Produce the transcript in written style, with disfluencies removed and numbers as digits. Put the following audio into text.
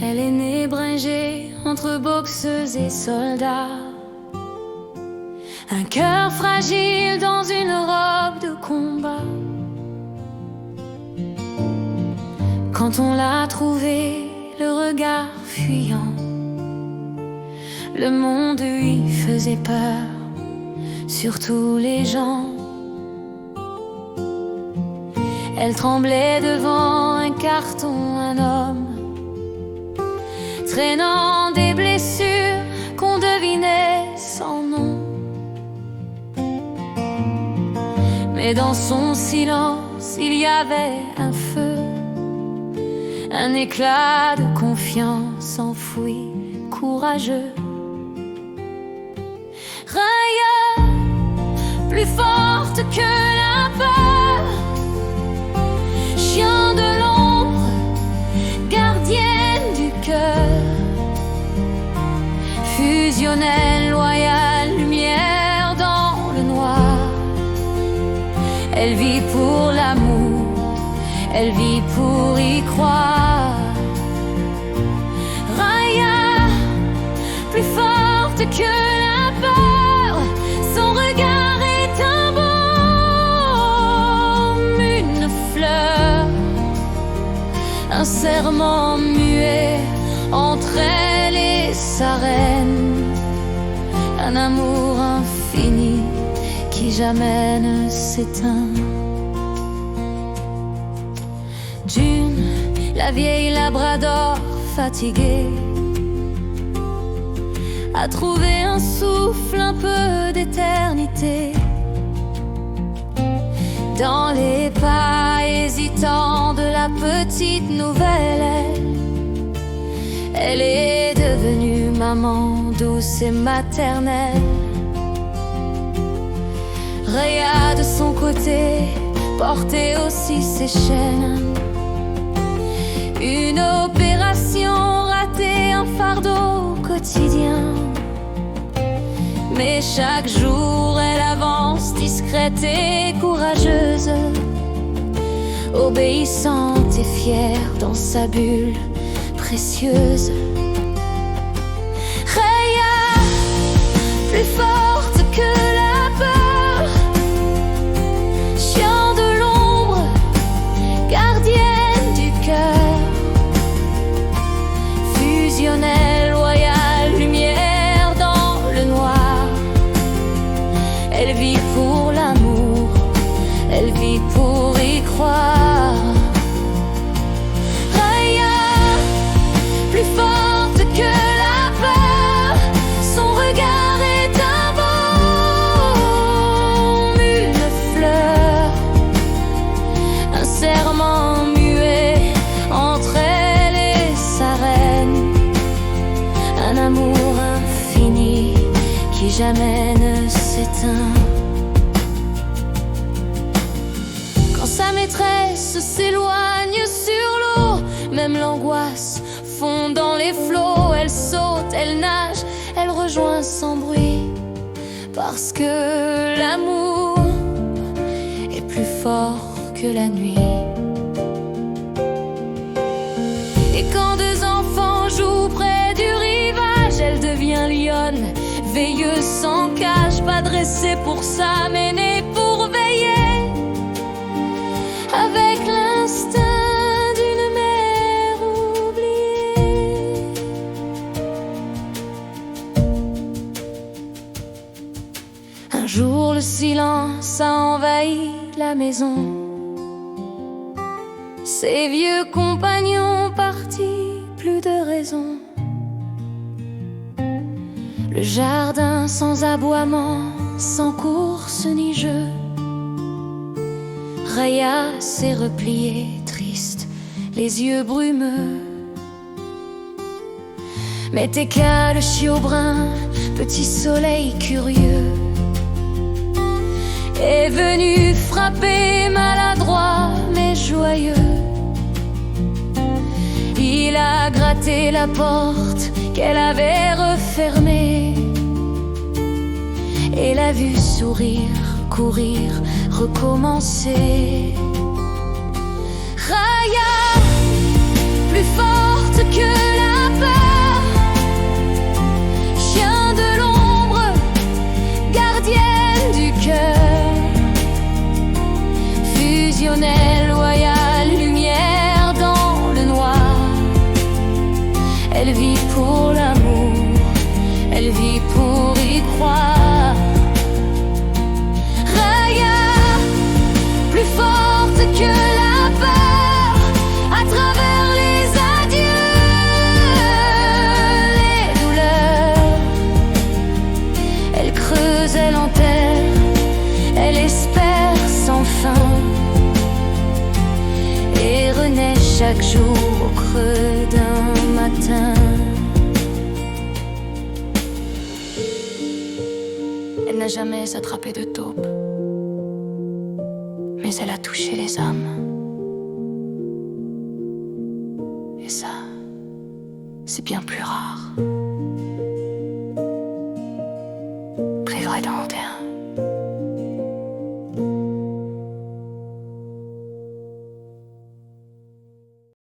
Elle est née bringée entre boxeuses et soldats, un cœur fragile dans une robe de combat. Quand on l'a trouvée, le regard fuyant, le monde lui faisait peur, surtout les gens. Elle tremblait devant un carton, un homme, traînant des blessures qu'on devinait sans nom. Mais dans son silence, il y avait un feu, un éclat de confiance enfoui, courageux. Raya, plus forte que la peur, chien de l'ombre, gardienne du cœur, fusionnelle, loyale, lumière dans le noir. Elle vit pour l'amour, elle vit pour y croire. Raya, plus forte que la peur, son regard est un baume, une fleur, un serment muet entre elle et sa reine, un amour infini qui jamais ne s'éteint. June, la vieille labrador fatiguée, a trouvé un souffle, un peu d'éternité dans les pas hésitants de la petite nouvelle. Elle est devenue maman douce et maternelle. Raya de son côté portait aussi ses chaînes, une opération ratée, un fardeau quotidien. Mais chaque jour elle avance discrète et courageuse, obéissante et fière dans sa bulle précieuse. Raya, plus forte que la peur, chien de l'ombre, gardienne du cœur, fusionnelle, loyale, lumière dans le noir. Elle vit pour l'amour, elle vit pour y croire. Raya, plus forte que la peur, son regard est un baume, une fleur, un serment muet entre elle et sa reine, un amour infini qui jamais ne s'éteint. Quand sa maîtresse s'éloigne sur l'eau, même l'angoisse fond dans les flots. Elle saute, elle nage, elle rejoint sans bruit, parce que l'amour est plus fort que la nuit. Et quand deux enfants jouent près du rivage, elle devient lionne, veilleuse sans cage, pas dressée pour ça, mais née pour veiller, avec l'instinct d'une mère oubliée. Un jour le silence a envahi la maison, ses vieux compagnons partis, plus de raison. Le jardin sans aboiement, sans course ni jeu. Raya s'est repliée, triste, les yeux brumeux. Mais t'es qu'à le chiot brun, petit soleil curieux, est venu frapper maladroit mais joyeux. Il a gratté la porte qu'elle avait refermée et l'a vue sourire, courir, recommencer. Raya, plus forte que la espère sans fin et renaît chaque jour au creux d'un matin. Elle n'a jamais attrapé de taupe, mais elle a touché les âmes. Et ça, c'est bien plus rare.